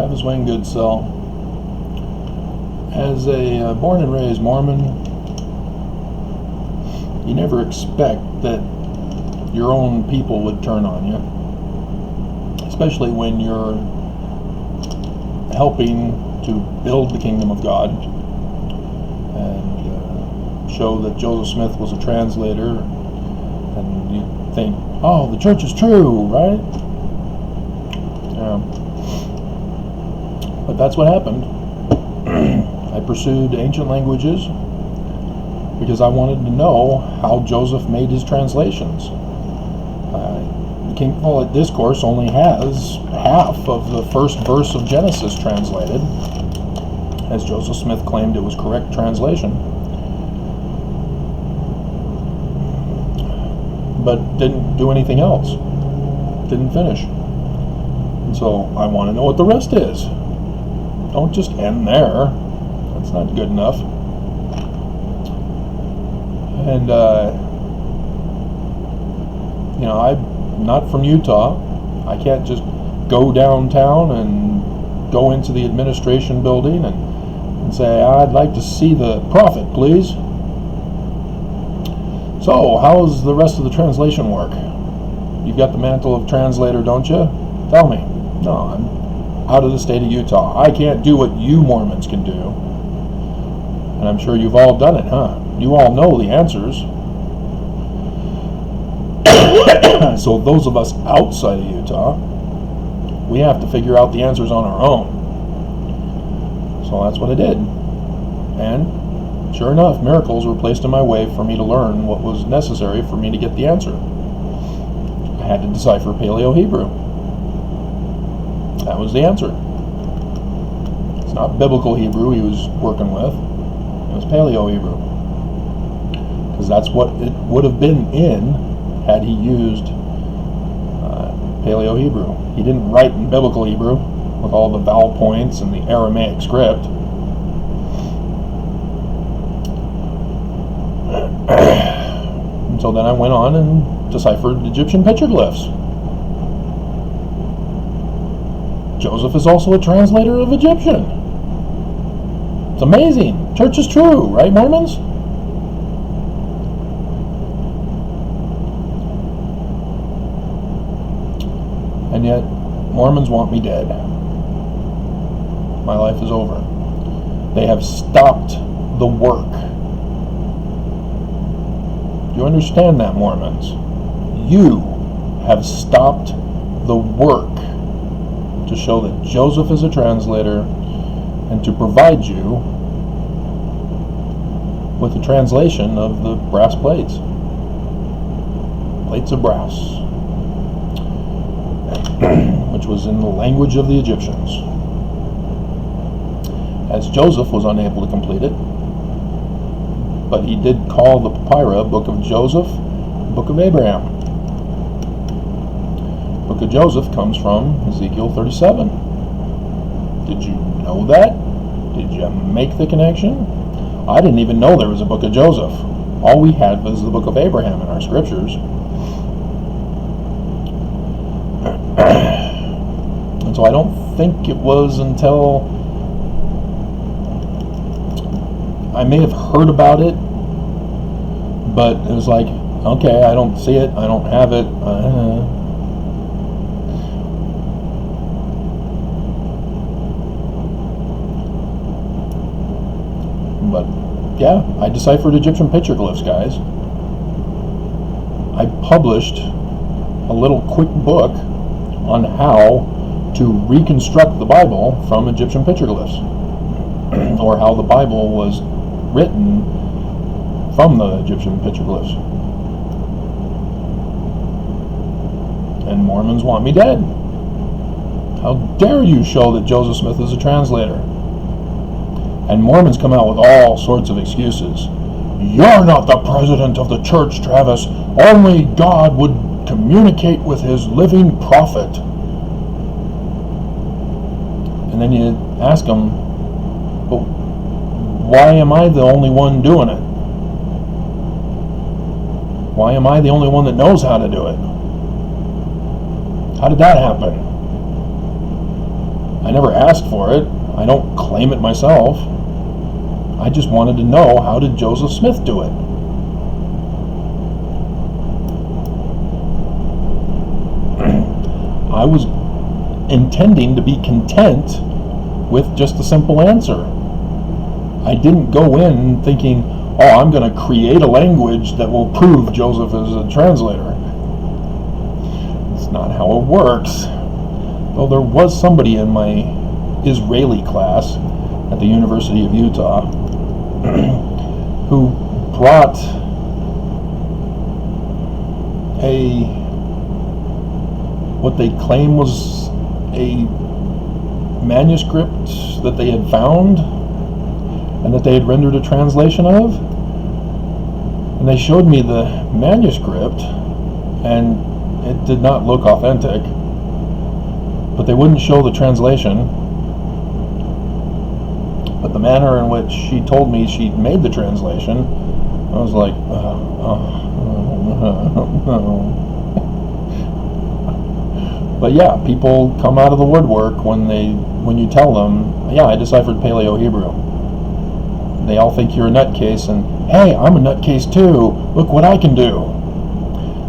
Travis Wayne Goodsell. As a born and raised Mormon, you never expect that your own people would turn on you, especially when you're helping to build the kingdom of God and show that Joseph Smith was a translator, and you think, oh, the church is true, right? Yeah. But that's what happened. I pursued ancient languages because I wanted to know how Joseph made his translations. The King Follett Discourse only has half of the first verse of Genesis translated, as Joseph Smith claimed it was correct translation, but didn't do anything else. Didn't finish. And so I want to know what the rest is. Don't just end there. That's not good enough. And I'm not from Utah. I can't just go downtown and go into the administration building and say, I'd like to see the prophet, please. So, how's the rest of the translation work? You've got the mantle of translator, don't you? Tell me. No, I'm out of the state of Utah. I can't do what you Mormons can do. And I'm sure you've all done it, huh? You all know the answers. So those of us outside of Utah, we have to figure out the answers on our own. So that's what I did. And sure enough, miracles were placed in my way for me to learn what was necessary for me to get the answer. I had to decipher Paleo-Hebrew. That was the answer. It's not biblical Hebrew he was working with. It was Paleo-Hebrew. Because that's what it would have been in had he used Paleo-Hebrew. He didn't write in biblical Hebrew with all the vowel points and the Aramaic script. And so then I went on and deciphered Egyptian petroglyphs. Joseph is also a translator of Egyptian. It's amazing. Church is true, right, Mormons? And yet, Mormons want me dead. My life is over. They have stopped the work. Do you understand that, Mormons? You have stopped the work to show that Joseph is a translator and to provide you with a translation of the brass plates. Plates of brass. Which was in the language of the Egyptians. As Joseph was unable to complete it, but he did call the papyra Book of Joseph, Book of Abraham. Book of Joseph comes from Ezekiel 37. Did you know that? Did you make the connection? I didn't even know there was a Book of Joseph. All we had was the Book of Abraham in our scriptures. And so I don't think it was until I may have heard about it, but it was like, okay, I don't see it, I don't have it. But yeah, I deciphered Egyptian petroglyphs, guys. I published a little quick book on how to reconstruct the Bible from Egyptian petroglyphs, or how the Bible was written from the Egyptian petroglyphs. And Mormons want me dead. How dare you show that Joseph Smith is a translator? And Mormons come out with all sorts of excuses. You're not the president of the church, Travis. Only God would communicate with his living prophet. And then you ask them, but why am I the only one doing it? Why am I the only one that knows how to do it? How did that happen? I never asked for it. I don't claim it myself. I just wanted to know, how did Joseph Smith do it? I was intending to be content with just a simple answer. I didn't go in thinking, oh, I'm going to create a language that will prove Joseph is a translator. It's not how it works. Though there was somebody in my Israeli class at the University of Utah who brought what they claim was a manuscript that they had found and that they had rendered a translation of. And they showed me the manuscript, and it did not look authentic, but they wouldn't show the translation. But the manner in which she told me she made the translation, I was like, no. But yeah, people come out of the woodwork when you tell them, yeah, I deciphered Paleo-Hebrew. They all think you're a nutcase, and hey, I'm a nutcase too. Look what I can do.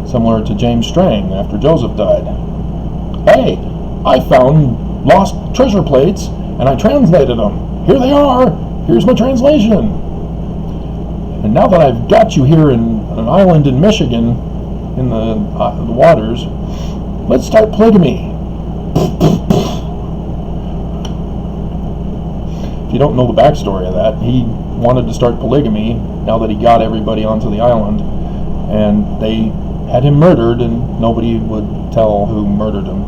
Similar to James Strang after Joseph died. Hey, I found lost treasure plates and I translated them. Here they are. Here's my translation. And now that I've got you here in an island in Michigan, in the waters, let's start polygamy. If you don't know the backstory of that, he wanted to start polygamy now that he got everybody onto the island, and they had him murdered, and nobody would tell who murdered him.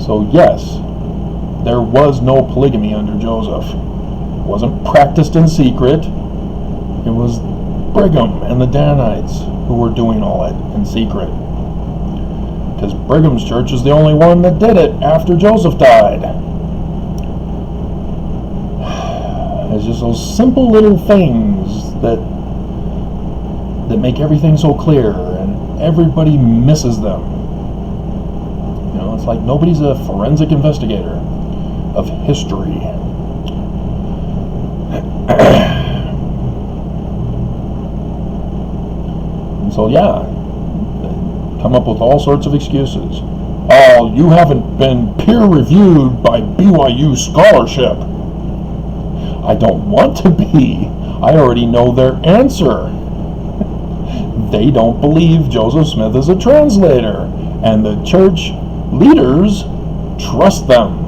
So yes, there was no polygamy under Joseph. It wasn't practiced in secret. It was Brigham and the Danites who were doing all it in secret. Because Brigham's church is the only one that did it after Joseph died. It's just those simple little things that make everything so clear, and everybody misses them. You know, it's like nobody's a forensic investigator of history. And so yeah, come up with all sorts of excuses. Oh, you haven't been peer-reviewed by BYU scholarship. I don't want to be. I already know their answer. They don't believe Joseph Smith is a translator, and the church leaders trust them.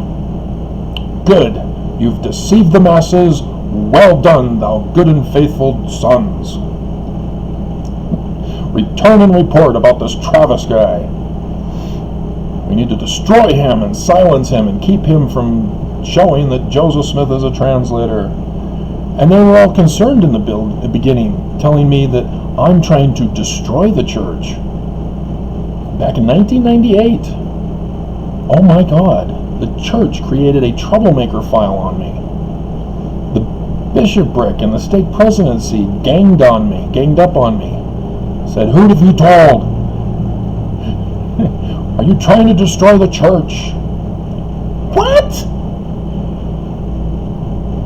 Good. You've deceived the masses. Well done, thou good and faithful sons. Return and report about this Travis guy. We need to destroy him and silence him and keep him from showing that Joseph Smith is a translator. And they were all concerned in the beginning, telling me that I'm trying to destroy the church. Back in 1998, oh my God, the church created a troublemaker file on me. The bishopric and the stake presidency ganged up on me. Said, who have you told? Are you trying to destroy the church? What?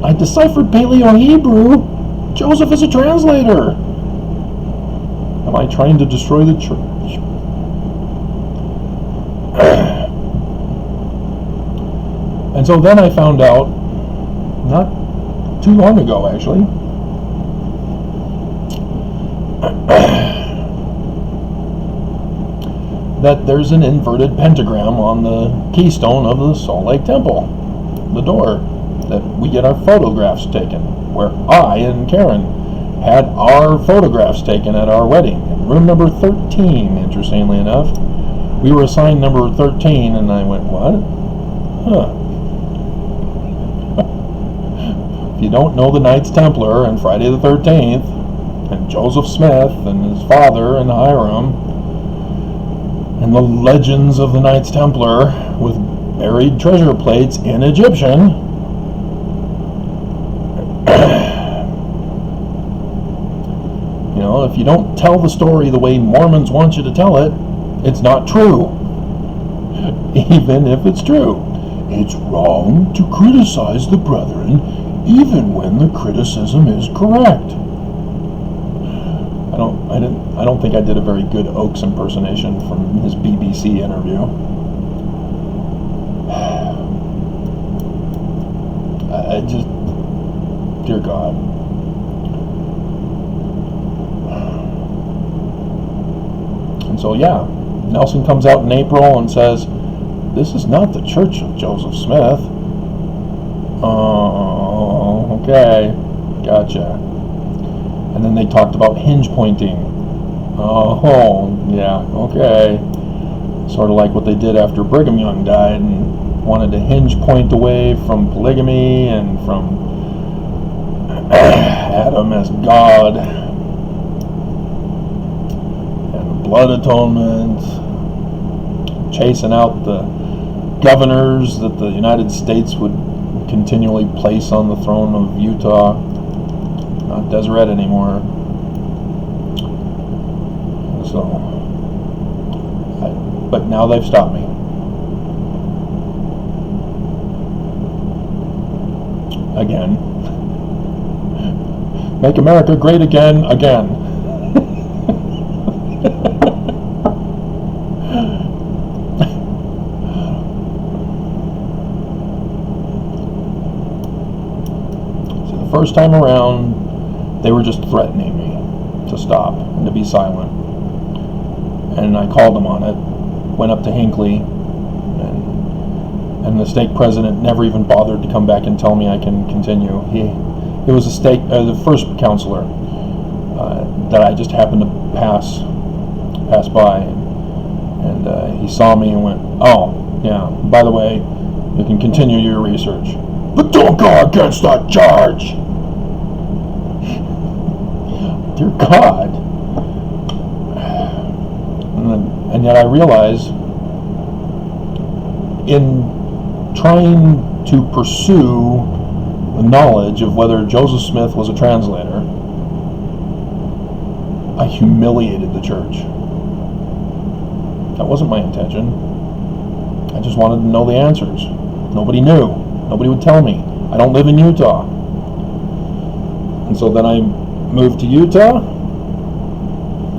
I deciphered Paleo-Hebrew. Joseph is a translator. Am I trying to destroy the church? And so then I found out, not too long ago actually, that there's an inverted pentagram on the keystone of the Salt Lake Temple, the door that we get our photographs taken, where I and Karen had our photographs taken at our wedding, in room number 13, interestingly enough. We were assigned number 13, and I went, what? Huh. If you don't know the Knights Templar and Friday the 13th, and Joseph Smith and his father and Hiram, and the legends of the Knights Templar with buried treasure plates in Egyptian, you know, if you don't tell the story the way Mormons want you to tell it, it's not true. even if it's true. It's wrong to criticize the brethren, even when the criticism is correct. I don't think I did a very good Oakes impersonation from his BBC interview. I just, dear God. And so, yeah, Nelson comes out in April and says, "This is not the Church of Joseph Smith." Oh, okay, gotcha. And then they talked about hinge pointing. Oh, yeah, okay. Sort of like what they did after Brigham Young died and wanted to hinge point away from polygamy and from Adam as God and blood atonement, chasing out the governors that the United States would continually place on the throne of Utah. Not Deseret anymore. So, but now they've stopped me. Again. Make America great again, again. So the first time around, they were just threatening me to stop and to be silent. And I called them on it, went up to Hinckley, and the stake president never even bothered to come back and tell me I can continue. It was the first counselor that I just happened to pass by, and he saw me and went, "Oh, yeah, by the way, you can continue your research, but don't go against that charge." Dear God. And yet I realize in trying to pursue the knowledge of whether Joseph Smith was a translator, I humiliated the church. That wasn't my intention. I just wanted to know the answers. Nobody knew. Nobody would tell me. I don't live in Utah. And so then I moved to Utah,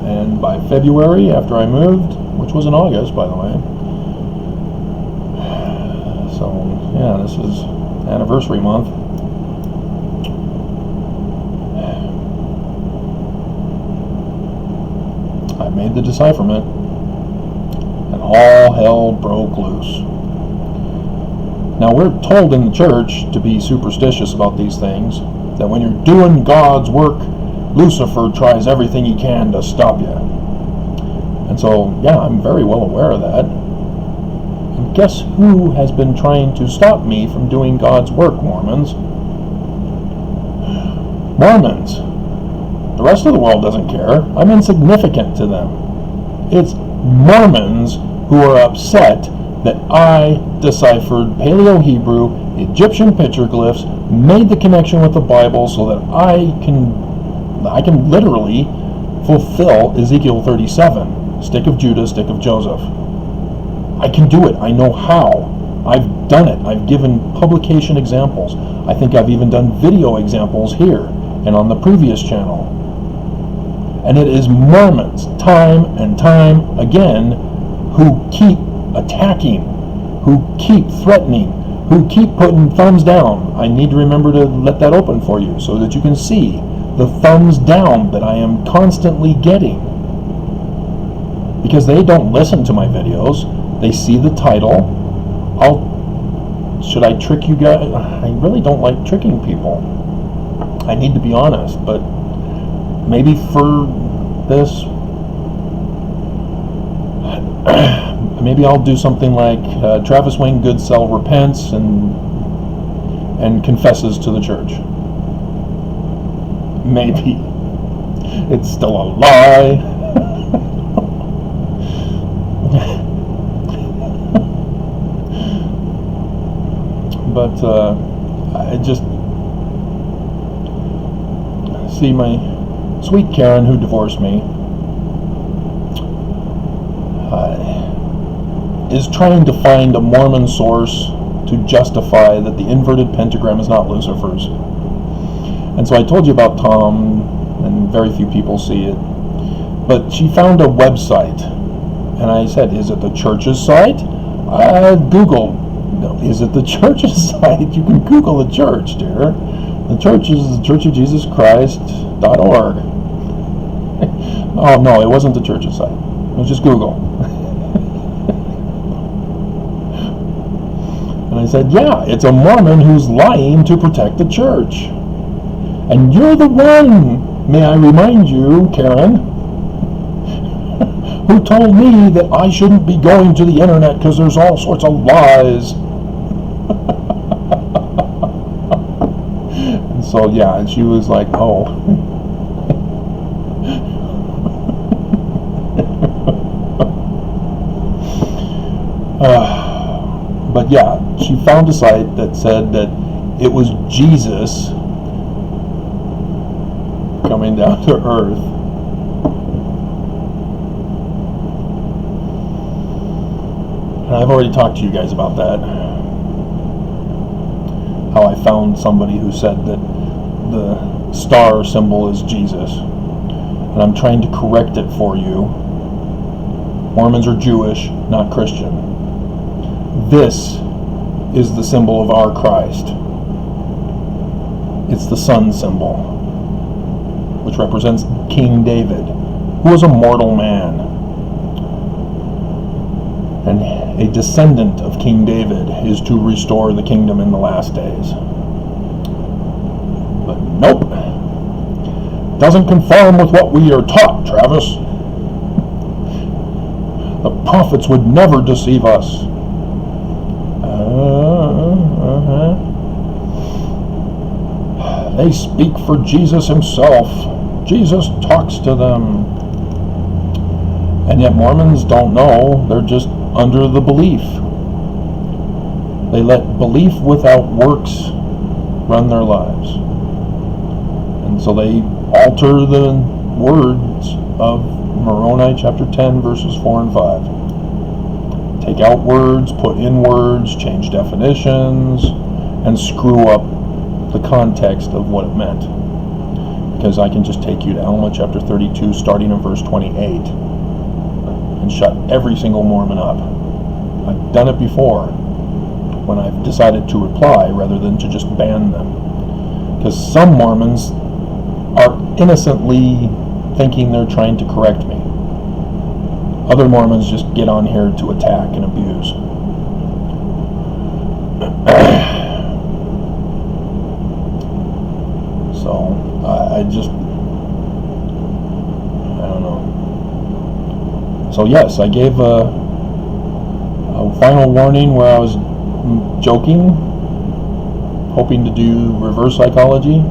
and by February, after I moved, which was in August, by the way, so yeah, this is anniversary month, I made the decipherment, and all hell broke loose. Now, we're told in the church to be superstitious about these things, that when you're doing God's work, Lucifer tries everything he can to stop you. And so, yeah, I'm very well aware of that. And guess who has been trying to stop me from doing God's work, Mormons? Mormons. The rest of the world doesn't care. I'm insignificant to them. It's Mormons who are upset that I deciphered Paleo-Hebrew, Egyptian petroglyphs, made the connection with the Bible so that I can literally fulfill Ezekiel 37, stick of Judah, stick of Joseph. I can do it. I know how. I've done it. I've given publication examples. I think I've even done video examples here and on the previous channel. And it is Mormons, time and time again, who keep attacking, who keep threatening, who keep putting thumbs down. I need to remember to let that open for you so that you can see the thumbs down that I am constantly getting. Because they don't listen to my videos. They see the title. Should I trick you guys? I really don't like tricking people. I need to be honest, but maybe for this, maybe I'll do something like Travis Wayne Goodsell repents and confesses to the church. Maybe. It's still a lie. But I just see my sweet Karen who divorced me. is trying to find a Mormon source to justify that the inverted pentagram is not Lucifer's. And so I told you about Tom, and very few people see it. But she found a website, and I said, is it the church's site? Google, no, is it the church's site? You can Google the church, dear. The church is the Church of Jesus Christ.org. Oh, no, it wasn't the church's site. It was just Google. And I said, yeah, it's a Mormon who's lying to protect the church. And you're the one, may I remind you, Karen, who told me that I shouldn't be going to the internet because there's all sorts of lies. And so, yeah, and she was like, oh. But yeah, she found a site that said that it was Jesus coming down to earth. And I've already talked to you guys about that. How I found somebody who said that the star symbol is Jesus. And I'm trying to correct it for you. Mormons are Jewish, not Christian. This is the symbol of our Christ. It's the sun symbol, which represents King David, who was a mortal man. And a descendant of King David is to restore the kingdom in the last days. But nope. Doesn't conform with what we are taught, Travis. The prophets would never deceive us. They speak for Jesus himself. Jesus talks to them. And yet Mormons don't know. They're just under the belief. They let belief without works run their lives. And so they alter the words of Moroni chapter 10, verses 4 and 5. Take out words, put in words, change definitions, and screw up the context of what it meant. Because I can just take you to Alma chapter 32, starting in verse 28, and shut every single Mormon up. I've done it before, when I've decided to reply rather than to just ban them. Because some Mormons are innocently thinking they're trying to correct me. Other Mormons just get on here to attack and abuse. So, I don't know. So yes, I gave a final warning where I was joking, hoping to do reverse psychology,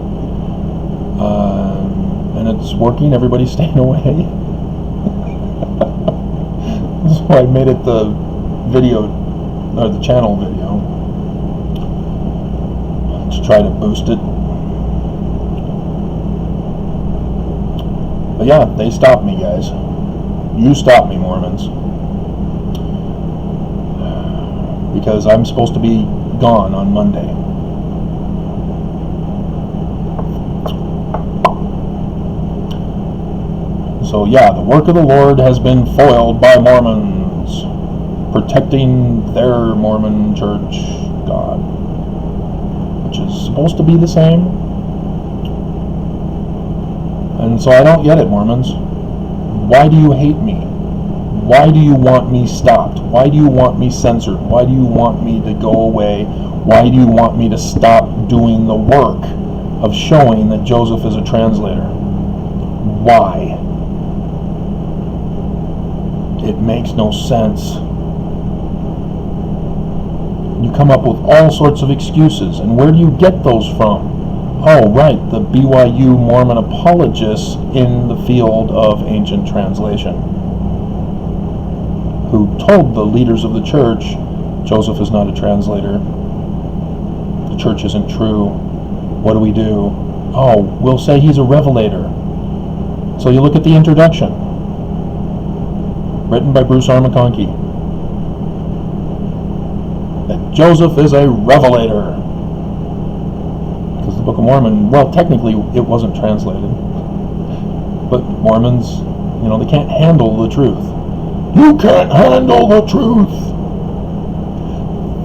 and it's working. Everybody's staying away. So I made it the video, or the channel video, to try to boost it. But yeah, they stopped me, guys. You stopped me, Mormons. Because I'm supposed to be gone on Monday. So yeah, the work of the Lord has been foiled by Mormons, protecting their Mormon church God, which is supposed to be the same. And so I don't get it, Mormons. Why do you hate me? Why do you want me stopped? Why do you want me censored? Why do you want me to go away? Why do you want me to stop doing the work of showing that Joseph is a translator? Why? It makes no sense. You come up with all sorts of excuses, and where do you get those from? Oh, right, the BYU Mormon apologists in the field of ancient translation, who told the leaders of the church, Joseph is not a translator, the church isn't true, what do we do? Oh, we'll say he's a revelator. So you look at the introduction, written by Bruce R. McConkie. Joseph is a revelator. Because the Book of Mormon, well, technically it wasn't translated. But Mormons, they can't handle the truth. You can't handle the truth!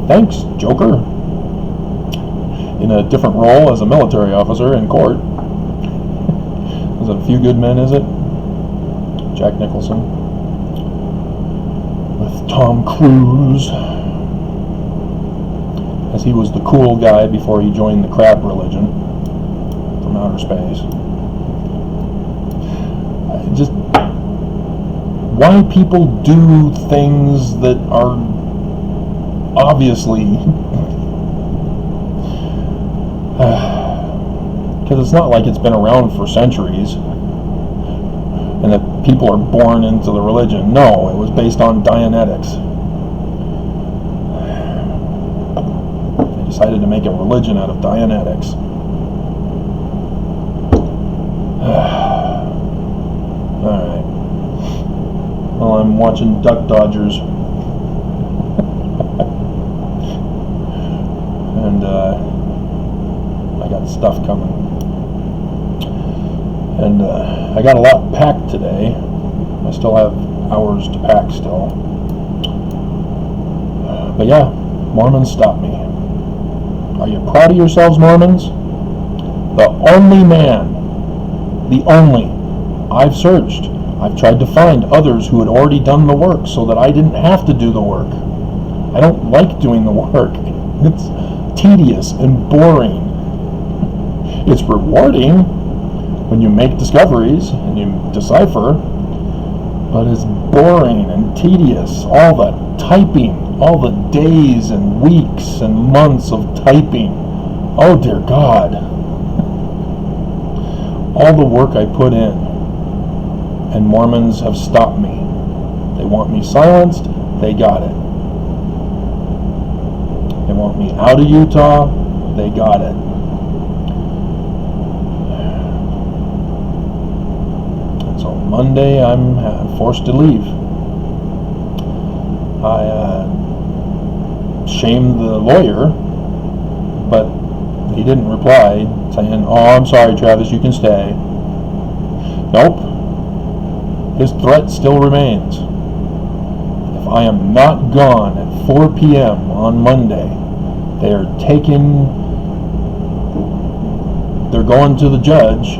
Thanks, Joker. In a different role as a military officer in court. Was it A Few Good Men, is it? Jack Nicholson. With Tom Cruise. As he was the cool guy before he joined the crab religion from outer space. Just why people do things that are obviously because it's not like it's been around for centuries and that people are born into the religion. No, it was based on Dianetics. They decided to make a religion out of Dianetics. Alright. Well, I'm watching Duck Dodgers. And I got stuff coming. And I got a lot packed today. I still have hours to pack still. But yeah, Mormons stopped me. Are you proud of yourselves, Mormons? The only man, I've searched. I've tried to find others who had already done the work so that I didn't have to do the work. I don't like doing the work. It's tedious and boring. It's rewarding when you make discoveries and you decipher, but it's boring and tedious. All the typing, all the days and weeks and months of typing. Oh dear God. All the work I put in, and Mormons have stopped me. They want me silenced, they got it. They want me out of Utah, they got it. And so Monday I'm forced to leave. I shamed the lawyer, but he didn't reply, saying, "Oh, I'm sorry, Travis, you can stay." Nope. His threat still remains. If I am not gone at 4 p.m. on Monday, they're going to the judge,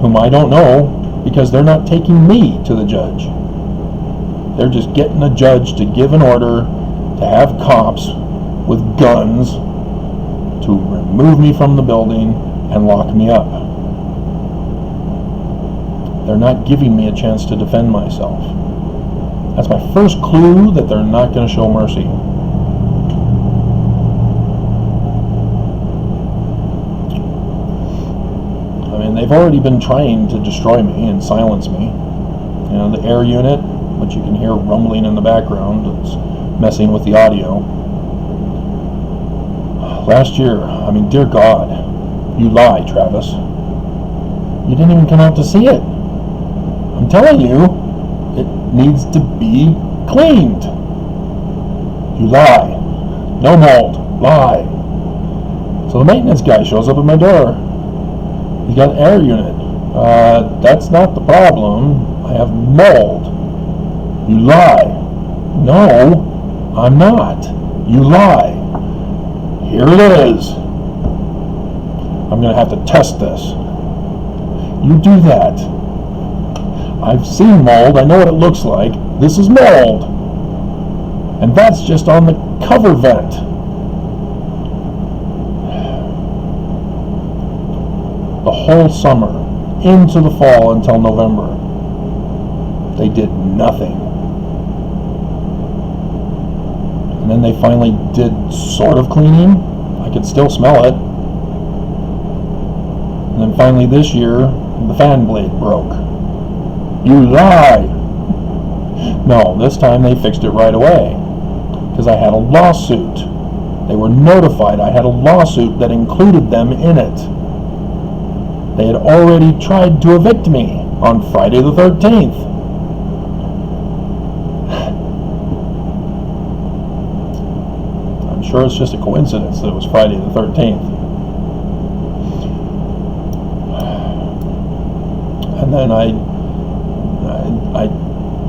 whom I don't know, because they're not taking me to the judge. They're just getting a judge to give an order to have cops with guns to remove me from the building and lock me up. They're not giving me a chance to defend myself. That's my first clue that they're not going to show mercy. I mean, they've already been trying to destroy me and silence me. The air unit, which you can hear rumbling in the background, it's messing with the audio. Last year, dear God, you lie, Travis. You didn't even come out to see it. I'm telling you, it needs to be cleaned. You lie. No mold. Lie. So the maintenance guy shows up at my door. He's got an air unit. That's not the problem. I have mold. You lie. No, I'm not. You lie. Here it is. I'm going to have to test this. You do that. I've seen mold. I know what it looks like. This is mold. And that's just on the cover vent. The whole summer, into the fall until November, they did nothing. And then they finally did sort of cleaning. I could still smell it. And then finally this year, the fan blade broke. You lie! No, this time they fixed it right away. Because I had a lawsuit. They were notified I had a lawsuit that included them in it. They had already tried to evict me on Friday the 13th. sure it's just a coincidence that it was Friday the 13th. And then I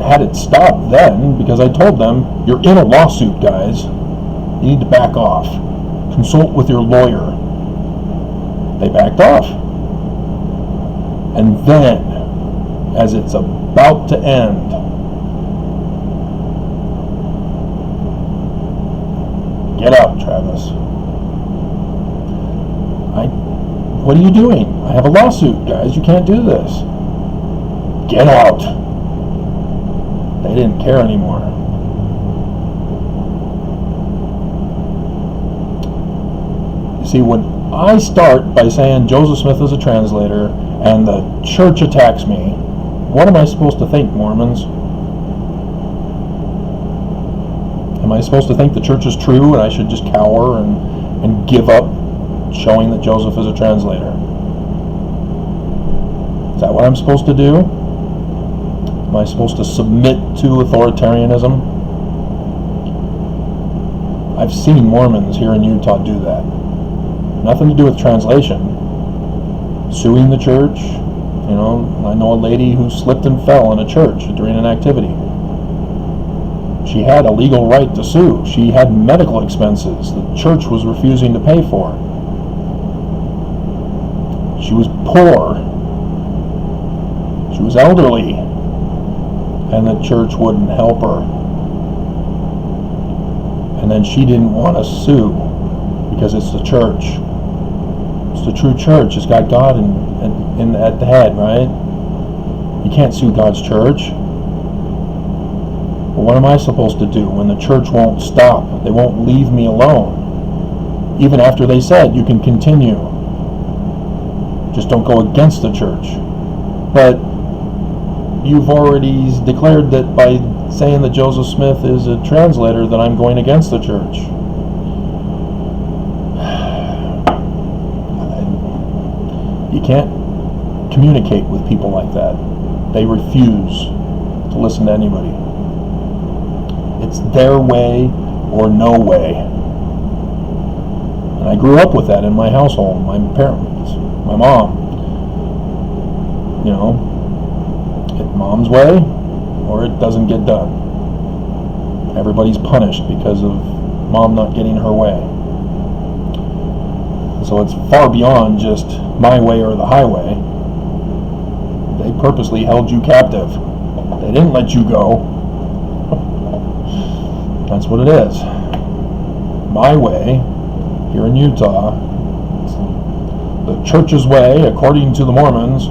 had it stopped then because I told them, you're in a lawsuit, guys. You need to back off. Consult with your lawyer. They backed off. And then, as it's about to end, get out, Travis. What are you doing? I have a lawsuit, guys. You can't do this. Get out. They didn't care anymore. You see, when I start by saying Joseph Smith is a translator and the church attacks me, what am I supposed to think, Mormons? Am I supposed to think the church is true and I should just cower and give up showing that Joseph is a translator? Is that what I'm supposed to do? Am I supposed to submit to authoritarianism? I've seen Mormons here in Utah do that. Nothing to do with translation. Suing the church. You know, I know a lady who slipped and fell in a church during an activity. She had a legal right to sue. She had medical expenses the church was refusing to pay for. She was poor. She was elderly. And the church wouldn't help her. And then she didn't want to sue because it's the church. It's the true church. It's got God at the head, right? You can't sue God's church. But what am I supposed to do when the church won't stop? They won't leave me alone. Even after they said you can continue. Just don't go against the church. But you've already declared that by saying that Joseph Smith is a translator that I'm going against the church. You can't communicate with people like that. They refuse to listen to anybody. It's their way or no way. And I grew up with that in my household. My parents, my mom. You know, it's mom's way or it doesn't get done. Everybody's punished because of mom not getting her way. So it's far beyond just my way or the highway. They purposely held you captive. They didn't let you go. That's what it is. My way, here in Utah, the church's way, according to the Mormons,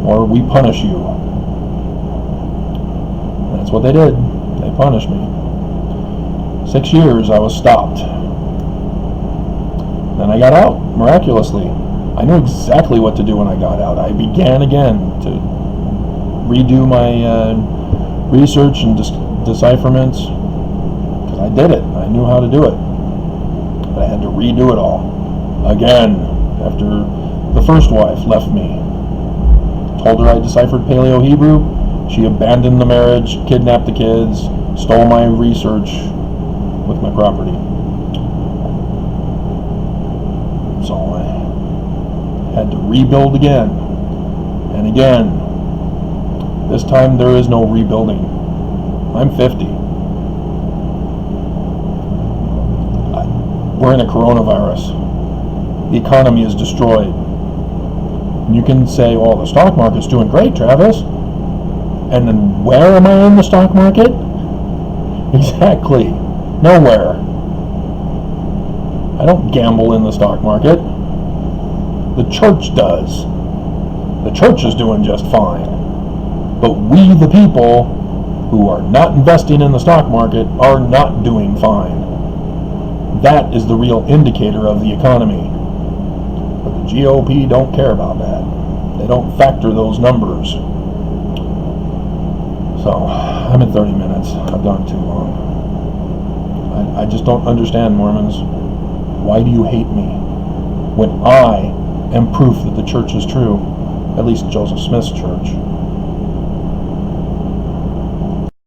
or we punish you. That's what they did. They punished me. 6 years I was stopped. Then I got out, miraculously. I knew exactly what to do when I got out. I began again to redo my research and decipherments, because I did it. I knew how to do it. But I had to redo it all again after the first wife left me. Told her I deciphered Paleo-Hebrew. She abandoned the marriage, kidnapped the kids, stole my research with my property. So I had to rebuild again and again. This time there is no rebuilding. I'm 50. We're in a coronavirus. The economy is destroyed. And you can say, oh, the stock market's doing great, Travis. And then where am I in the stock market? Exactly. Nowhere. I don't gamble in the stock market. The church does. The church is doing just fine. But we, the people who are not investing in the stock market, are not doing fine. That is the real indicator of the economy. But the GOP don't care about that. They don't factor those numbers. So, I'm at 30 minutes. I've gone too long. I just don't understand, Mormons. Why do you hate me when I am proof that the church is true? At least Joseph Smith's church.